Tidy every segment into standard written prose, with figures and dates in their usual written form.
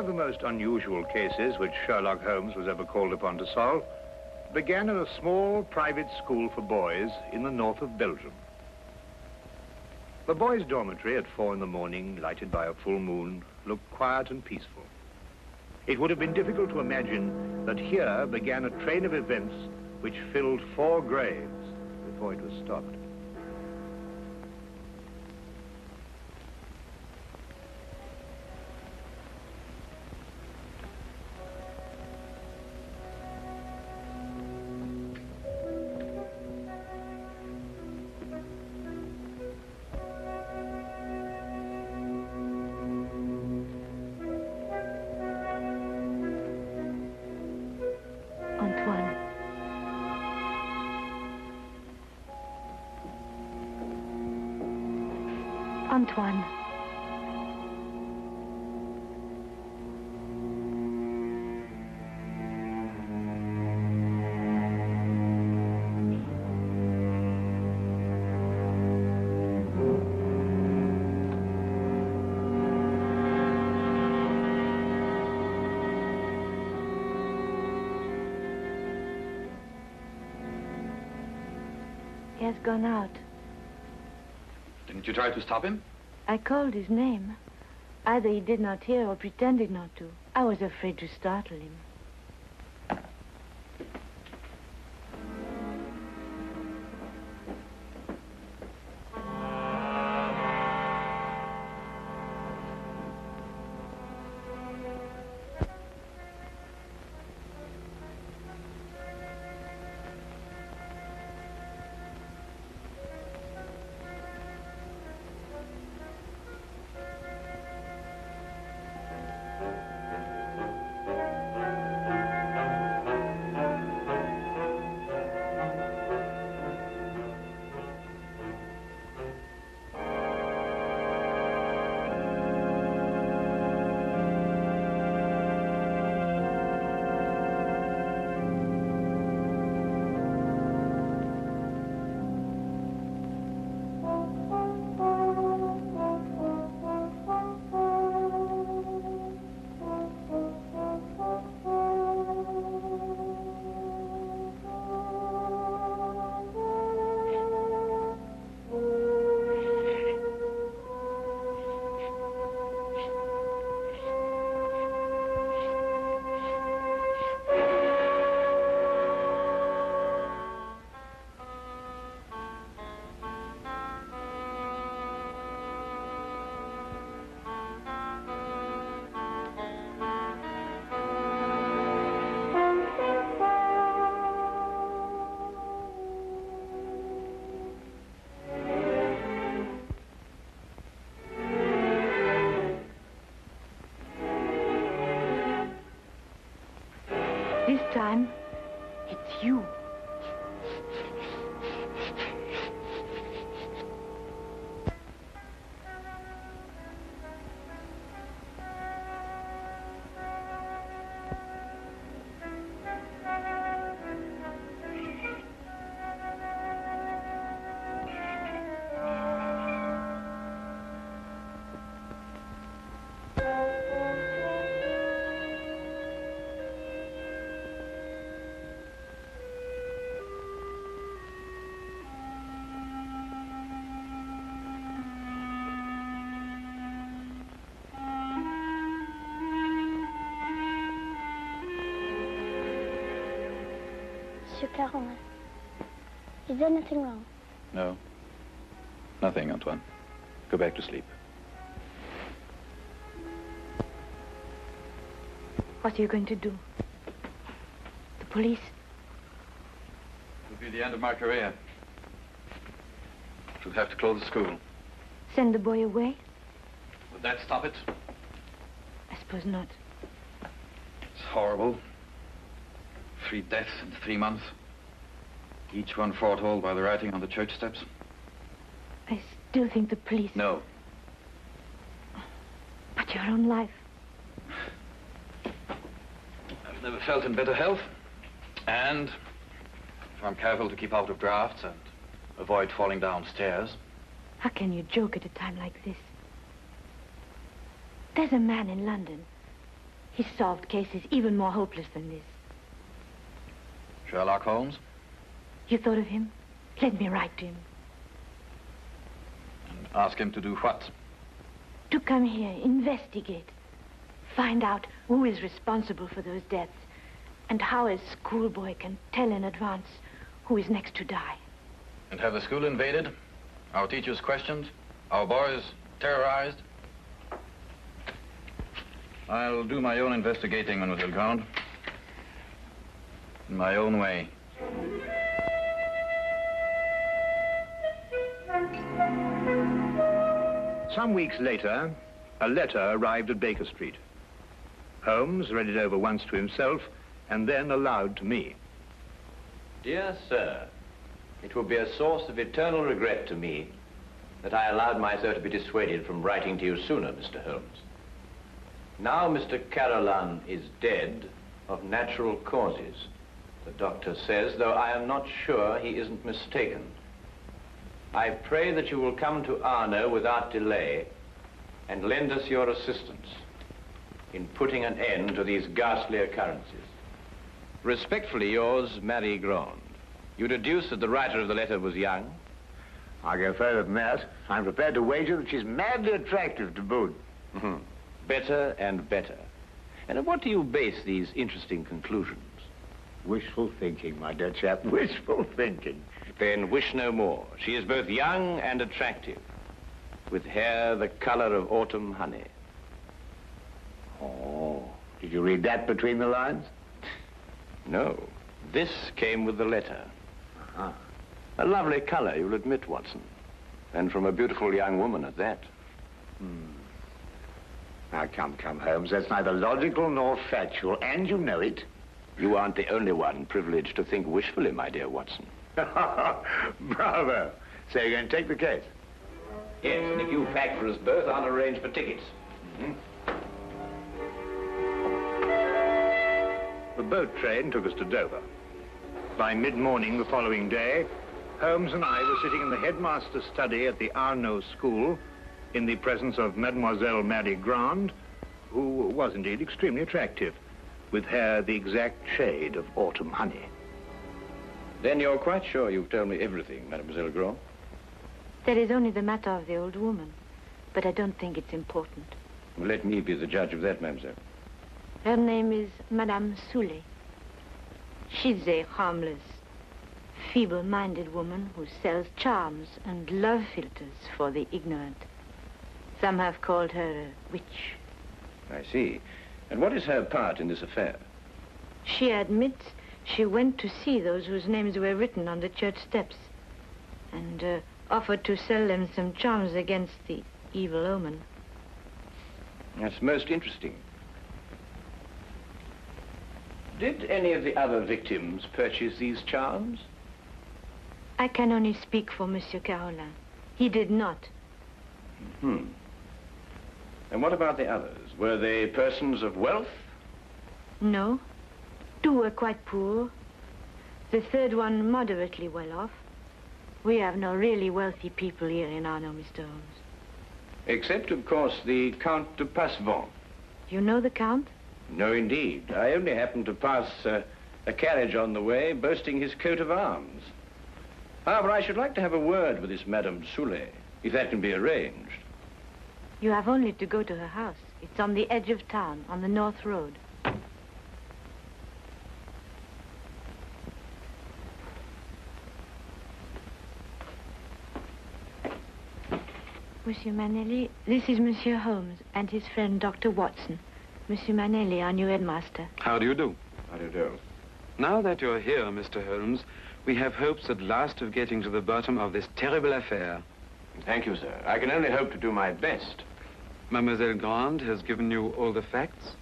of the most unusual cases which Sherlock Holmes was ever called upon to solve began at a small private school for boys in the north of Belgium. The boys' dormitory at 4 in the morning, lighted by a full moon, looked quiet and peaceful. It would have been difficult to imagine that here began a train of events which filled 4 graves before it was stopped. Antoine. He has gone out. Didn't you try to stop him? I called his name. Either he did not hear or pretended not to. I was afraid to startle him. This time, it's you. Monsieur Caron, is there nothing wrong? No. Nothing, Antoine. Go back to sleep. What are you going to do? The police? It will be the end of my career. We'll have to close the school. Send the boy away? Would that stop it? I suppose not. It's horrible. 3 deaths in 3 months. Each one foretold by the writing on the church steps. I still think the police... No. But your own life. I've never felt in better health. And if I'm careful to keep out of drafts and avoid falling downstairs. How can you joke at a time like this? There's a man in London He's solved cases even more hopeless than this. Sherlock Holmes? You thought of him? Let me write to him. And ask him to do what? To come here, investigate. Find out who is responsible for those deaths and how a schoolboy can tell in advance who is next to die. And have the school invaded? Our teachers questioned? Our boys terrorized? I'll do my own investigating, Mademoiselle Grande. In my own way. Some weeks later, a letter arrived at Baker Street. Holmes read it over once to himself and then aloud to me. Dear sir, it will be a source of eternal regret to me that I allowed myself to be dissuaded from writing to you sooner, Mr. Holmes. Now Mr. Carolan is dead of natural causes, the doctor says, though I am not sure he isn't mistaken. I pray that you will come to Arno without delay and lend us your assistance in putting an end to these ghastly occurrences. Respectfully yours, Marion-Crawford. You deduce that the writer of the letter was young? I'll go further than that. I'm prepared to wager that she's madly attractive to boot. Better and better. And on what do you base these interesting conclusions? Wishful thinking, my dear chap, wishful thinking. Then wish no more. She is both young and attractive, with hair the color of autumn honey. Oh, did you read that between the lines? No, this came with the letter. A lovely color, you'll admit, Watson. And from a beautiful young woman at that. Now, come, Holmes. That's neither logical nor factual, and you know it. You aren't the only one privileged to think wishfully, my dear Watson. Bravo. So you're going to take the case? Yes, and if you pack for us both, I'll arrange for tickets. The boat train took us to Dover. By mid-morning the following day, Holmes and I were sitting in the headmaster's study at the Arno School in the presence of Mademoiselle Marion-Crawford, who was indeed extremely attractive, with hair the exact shade of autumn honey. Then you're quite sure you've told me everything, Mademoiselle Crawford? That is only the matter of the old woman, but I don't think it's important. Well, let me be the judge of that, mademoiselle. Her name is Madame Soulet. She's a harmless, feeble-minded woman who sells charms and love philters for the ignorant. Some have called her a witch. I see. And what is her part in this affair? She admits she went to see those whose names were written on the church steps and offered to sell them some charms against the evil omen. That's most interesting. Did any of the other victims purchase these charms? I can only speak for Monsieur Carolin. He did not. And what about the others? Were they persons of wealth? No. Two were quite poor. The third one moderately well off. We have no really wealthy people here in Arno, Mr. Holmes. Except, of course, the Count de Passevant. You know the Count? No, indeed. I only happened to pass a carriage on the way boasting his coat of arms. However, I should like to have a word with this Madame Soulet, if that can be arranged. You have only to go to her house. It's on the edge of town, on the North Road. Monsieur Manelli, this is Monsieur Holmes and his friend Dr. Watson. Monsieur Manelli, our new headmaster. How do you do? How do you do? Now that you're here, Mr. Holmes, we have hopes at last of getting to the bottom of this terrible affair. Thank you, sir. I can only hope to do my best. Mademoiselle Grande has given you all the facts?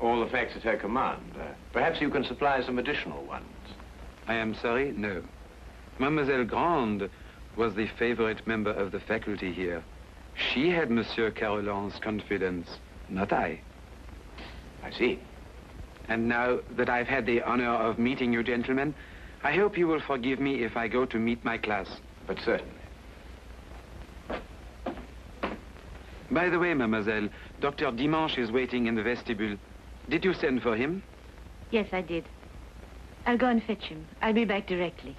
All the facts at her command. Perhaps you can supply some additional ones. I am sorry, no. Mademoiselle Grande was the favorite member of the faculty here. She had Monsieur Carolin's confidence, not I. I see. And now that I've had the honor of meeting you gentlemen, I hope you will forgive me if I go to meet my class. But certainly. By the way, mademoiselle, Dr. Dimanche is waiting in the vestibule. Did you send for him? Yes, I did. I'll go and fetch him. I'll be back directly.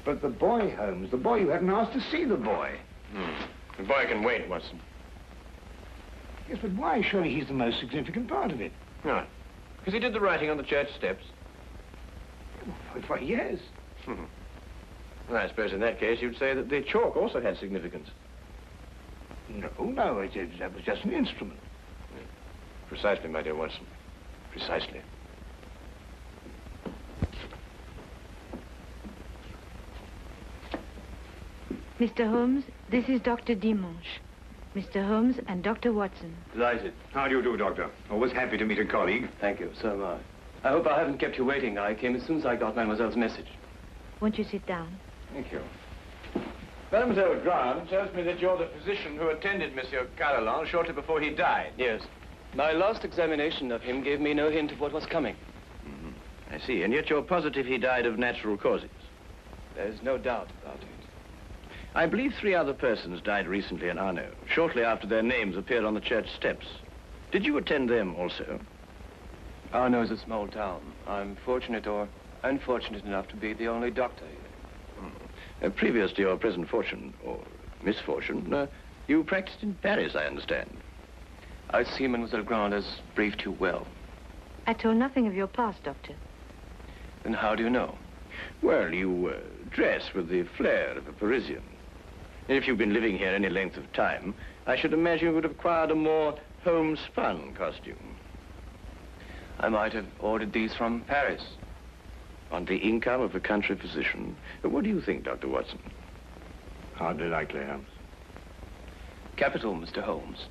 But the boy, Holmes, the boy, you hadn't asked to see the boy. The boy can wait, Watson. Yes, but why? Surely he's the most significant part of it. No, because he did the writing on the church steps. Why, yes. Well, I suppose in that case you'd say that the chalk also had significance. No, that was just an instrument. Precisely, my dear Watson. Precisely. Mr. Holmes, this is Dr. Dimanche. Mr. Holmes and Dr. Watson. Delighted. How do you do, Doctor? Always happy to meet a colleague. Thank you, so am I. I hope I haven't kept you waiting. I came as soon as I got Mademoiselle's message. Won't you sit down? Thank you. Mademoiselle Grant tells me that you're the physician who attended Monsieur Carolan shortly before he died. Yes. My last examination of him gave me no hint of what was coming. I see, and yet you're positive he died of natural causes. There's no doubt about it. I believe 3 other persons died recently in Arno, shortly after their names appeared on the church steps. Did you attend them also? Arno is a small town. I'm fortunate or unfortunate enough to be the only doctor here. Previous to your present fortune, or misfortune, you practiced in Paris, I understand. I see Mademoiselle Grant has briefed you well. I told nothing of your past, Doctor. Then how do you know? Well, you dress with the flair of a Parisian. And if you've been living here any length of time, I should imagine you would have acquired a more homespun costume. I might have ordered these from Paris. On the income of a country physician. What do you think, Dr. Watson? Hardly likely, Holmes. Capital, Mr. Holmes.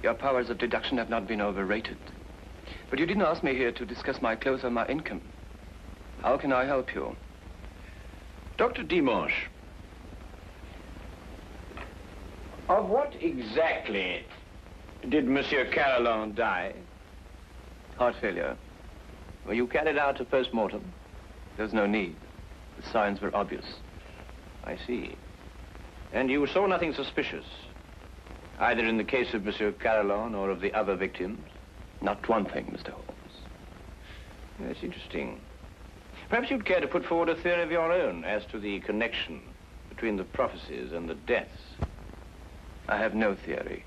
Your powers of deduction have not been overrated. But you didn't ask me here to discuss my clothes or my income. How can I help you? Dr. Dimanche, of what exactly did Monsieur Carolan die? Heart failure. Were you carried out a post-mortem? There's no need. The signs were obvious. I see. And you saw nothing suspicious, either in the case of Monsieur Carolan or of the other victims? Not one thing, Mr. Holmes. That's interesting. Perhaps you'd care to put forward a theory of your own as to the connection between the prophecies and the deaths. I have no theory.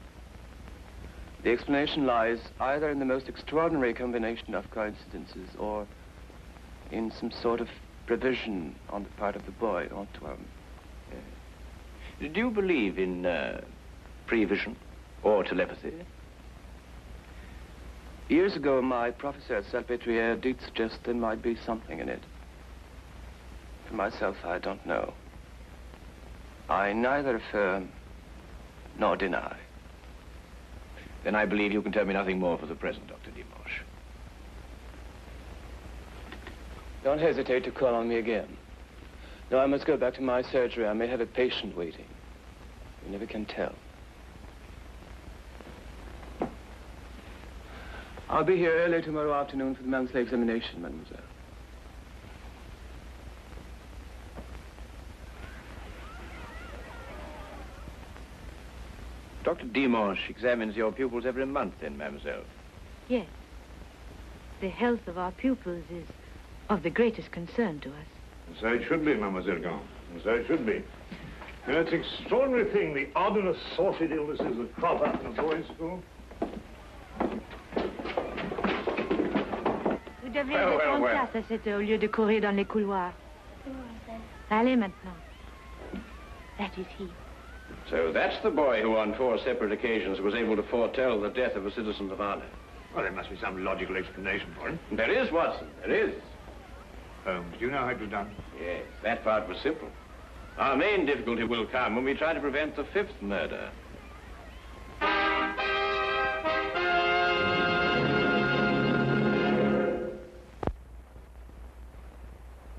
The explanation lies either in the most extraordinary combination of coincidences or in some sort of prevision on the part of the boy, Antoine. Do you believe in prevision or telepathy? Years ago, my professor at Salpêtrière did suggest there might be something in it. For myself, I don't know. I neither affirm nor deny. Then I believe you can tell me nothing more for the present, Dr. Dimanche. Don't hesitate to call on me again. No, I must go back to my surgery. I may have a patient waiting. You never can tell. I'll be here early tomorrow afternoon for the monthly examination, mademoiselle. Dr. Dimanche examines your pupils every month, then, mademoiselle? Yes. The health of our pupils is of the greatest concern to us. And so it should be, Mademoiselle Grant. And so it should be. You know, it's an extraordinary thing, the odd and assorted illnesses that crop up in a boys' school. Vous devez être en classe à cette heure au lieu de courir dans les couloirs. Allez maintenant. That is he. So that's the boy who on 4 separate occasions was able to foretell the death of a citizen of Arno. Well, there must be some logical explanation for it. There is, Watson, there is. Holmes, do you know how it was done? Yes, that part was simple. Our main difficulty will come when we try to prevent the 5th murder.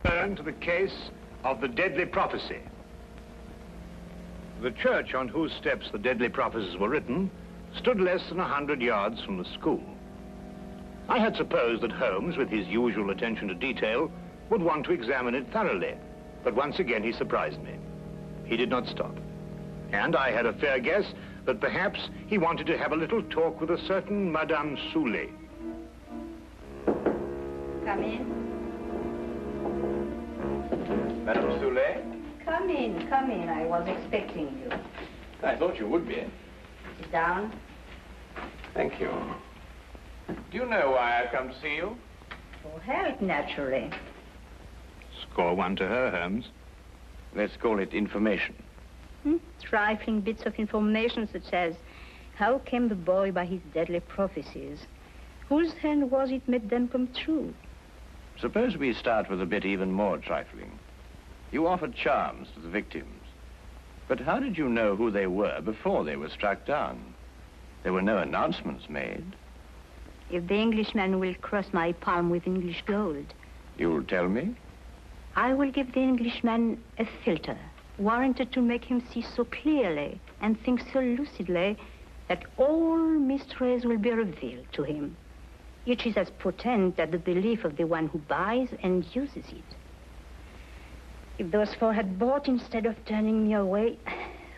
Turn to the case of the deadly prophecy. The church on whose steps the deadly prophecies were written stood less than 100 yards from the school. I had supposed that Holmes, with his usual attention to detail, would want to examine it thoroughly, but once again he surprised me. He did not stop. And I had a fair guess that perhaps he wanted to have a little talk with a certain Madame Soulet. Come in. Madame Soulet? Come in, come in. I was expecting you. I thought you would be. Sit down. Thank you. Do you know why I've come to see you? For help, naturally. Score one to her, Holmes. Let's call it information. Trifling bits of information such as how came the boy by his deadly prophecies? Whose hand was it made them come true? Suppose we start with a bit even more trifling. You offered charms to the victims. But how did you know who they were before they were struck down? There were no announcements made. If the Englishman will cross my palm with English gold, You'll tell me? I will give the Englishman a filter, warranted to make him see so clearly and think so lucidly that all mysteries will be revealed to him. Each is as potent as the belief of the one who buys and uses it. If those four had bought instead of turning me away,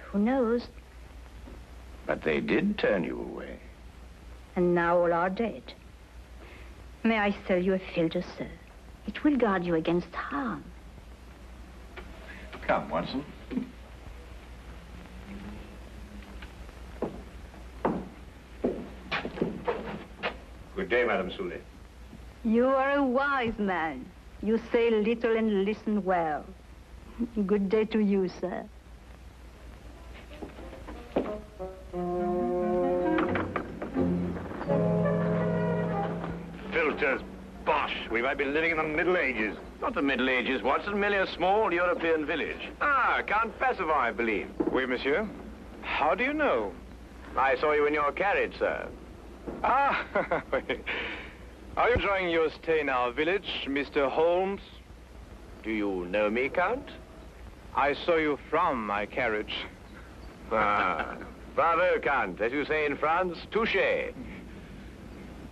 who knows? But they did turn you away. And now all are dead. May I sell you a filter, sir? It will guard you against harm. Come, Watson. Good day, Madame Soulet. You are a wise man. You say little and listen well. Good day to you, sir. Filters, bosh. We might be living in the Middle Ages. Not the Middle Ages, Watson. Merely a small European village. Ah, Count Passivar, I believe. Oui, monsieur. How do you know? I saw you in your carriage, sir. Ah, are you enjoying your stay in our village, Mr. Holmes? Do you know me, Count? I saw you from my carriage. Ah, bravo, Count. As you say in France, touché.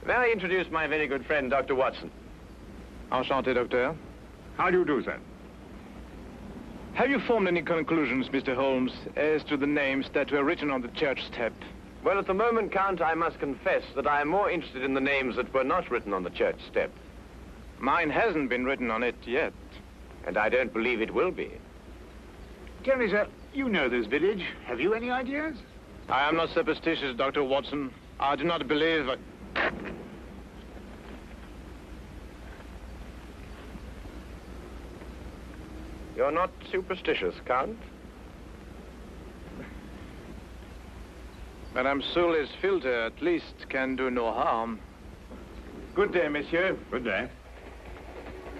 May I introduce my very good friend, Dr. Watson? Enchanté, docteur. How do you do, sir? Have you formed any conclusions, Mr. Holmes, as to the names that were written on the church step? Well, at the moment, Count, I must confess that I am more interested in the names that were not written on the church step. Mine hasn't been written on it yet. And I don't believe it will be. Tell me, sir, you know this village. Have you any ideas? I am not superstitious, Dr. Watson. I do not believe... You're not superstitious, Count? Madame Soulet's filter, at least, can do no harm. Good day, monsieur. Good day.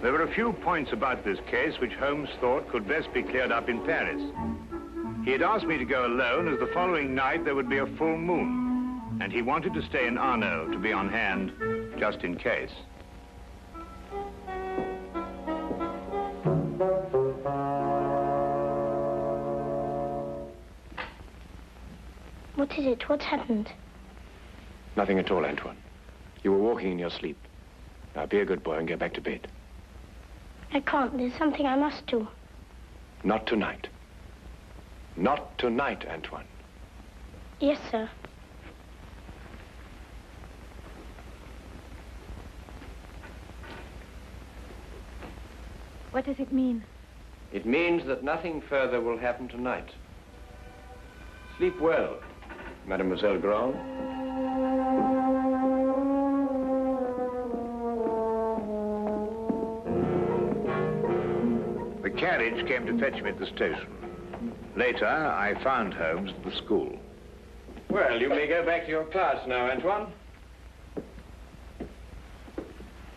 There were a few points about this case which Holmes thought could best be cleared up in Paris. He had asked me to go alone, as the following night there would be a full moon, and he wanted to stay in Arno to be on hand, just in case. What is it? What's happened? Nothing at all, Antoine. You were walking in your sleep. Now, be a good boy and get back to bed. I can't. There's something I must do. Not tonight. Not tonight, Antoine. Yes, sir. What does it mean? It means that nothing further will happen tonight. Sleep well, Mademoiselle Grand. The carriage came to fetch me at the station. Later, I found Holmes at the school. Well, you may go back to your class now, Antoine.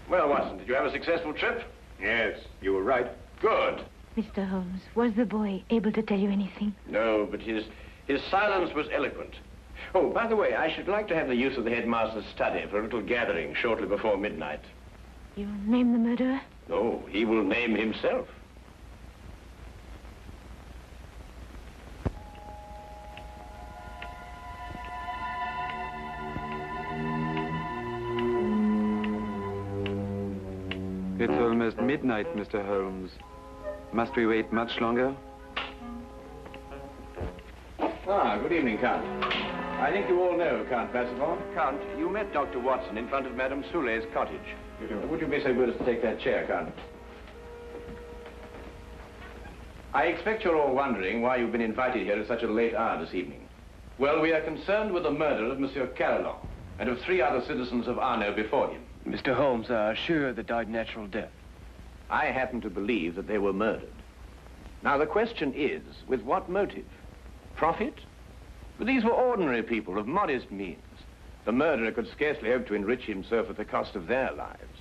Well, Watson, did you have a successful trip? Yes, you were right. Good. Mr. Holmes, was the boy able to tell you anything? No, but his silence was eloquent. Oh, by the way, I should like to have the use of the headmaster's study for a little gathering shortly before midnight. You'll name the murderer? No, he will name himself. It's almost midnight, Mr. Holmes. Must we wait much longer? Ah, good evening, Count. I think you all know Count Bassivant. Count, you met Dr. Watson in front of Madame Soulet's cottage. Would you be so good as to take that chair, Count? I expect you're all wondering why you've been invited here at such a late hour this evening. Well, we are concerned with the murder of Monsieur Carolan and of 3 other citizens of Arno before him. Mr. Holmes are sure they died natural death. I happen to believe that they were murdered. Now, the question is, with what motive? Profit? But these were ordinary people of modest means. The murderer could scarcely hope to enrich himself at the cost of their lives.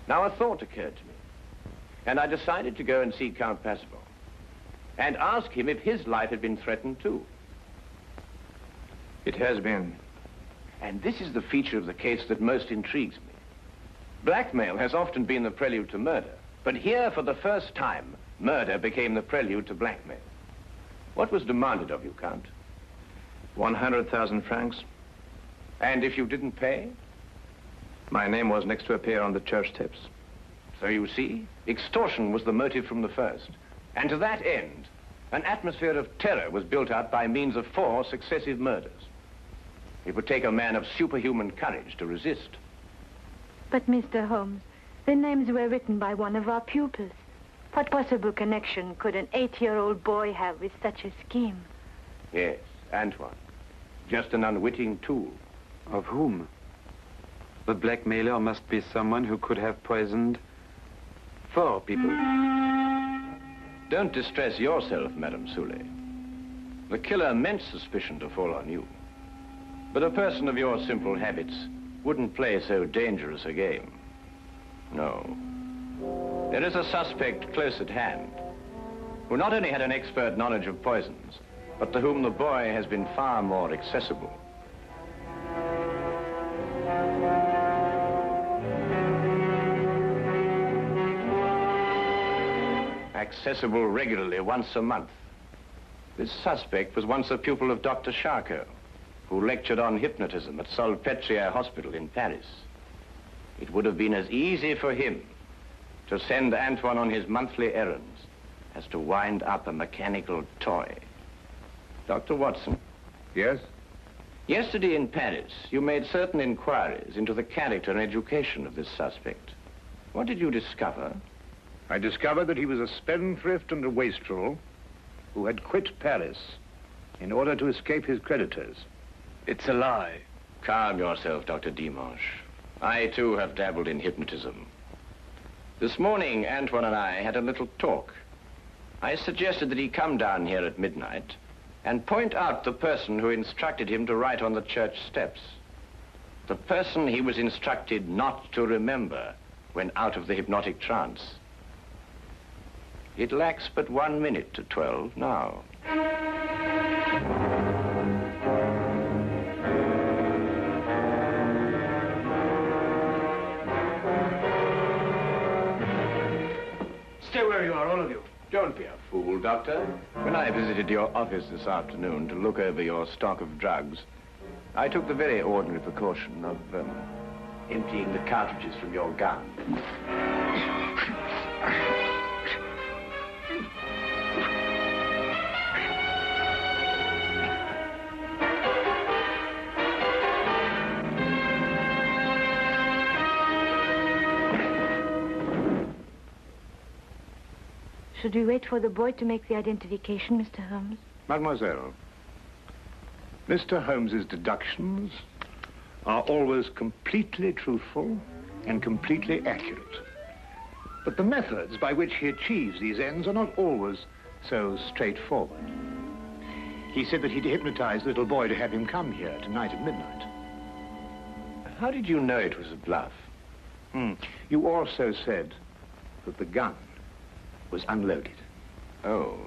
Now, a thought occurred to me, and I decided to go and see Count Bassivant and ask him if his life had been threatened too. It has been. And this is the feature of the case that most intrigues me. Blackmail has often been the prelude to murder, but here, for the first time, murder became the prelude to blackmail. What was demanded of you, Count? 100,000 francs. And if you didn't pay? My name was next to appear on the church tips. So you see, extortion was the motive from the first. And to that end, an atmosphere of terror was built up by means of 4 successive murders. It would take a man of superhuman courage to resist. But, Mr. Holmes, the names were written by one of our pupils. What possible connection could an 8-year-old boy have with such a scheme? Yes, Antoine. Just an unwitting tool. Of whom? The blackmailer must be someone who could have poisoned 4 people. Don't distress yourself, Madame Soulet. The killer meant suspicion to fall on you. But a person of your simple habits wouldn't play so dangerous a game. No. There is a suspect close at hand, who not only had an expert knowledge of poisons, but to whom the boy has been far more accessible. Accessible regularly once a month. This suspect was once a pupil of Dr. Charcot, who lectured on hypnotism at Salpêtrière Hospital in Paris. It would have been as easy for him to send Antoine on his monthly errands as to wind up a mechanical toy. Dr. Watson. Yes? Yesterday in Paris, you made certain inquiries into the character and education of this suspect. What did you discover? I discovered that he was a spendthrift and a wastrel who had quit Paris in order to escape his creditors. It's a lie. Calm yourself, Dr. Dimanche. I, too, have dabbled in hypnotism. This morning, Antoine and I had a little talk. I suggested that he come down here at midnight and point out the person who instructed him to write on the church steps. The person he was instructed not to remember when out of the hypnotic trance. It lacks but 1 minute to 12 now. Stay where you are, all of you. Don't be a fool, Doctor. When I visited your office this afternoon to look over your stock of drugs, I took the very ordinary precaution of emptying the cartridges from your gun. Should we wait for the boy to make the identification, Mr. Holmes? Mademoiselle, Mr. Holmes's deductions are always completely truthful and completely accurate. But the methods by which he achieves these ends are not always so straightforward. He said that he'd hypnotized the little boy to have him come here tonight at midnight. How did you know it was a bluff? You also said that the gun was unloaded. Oh,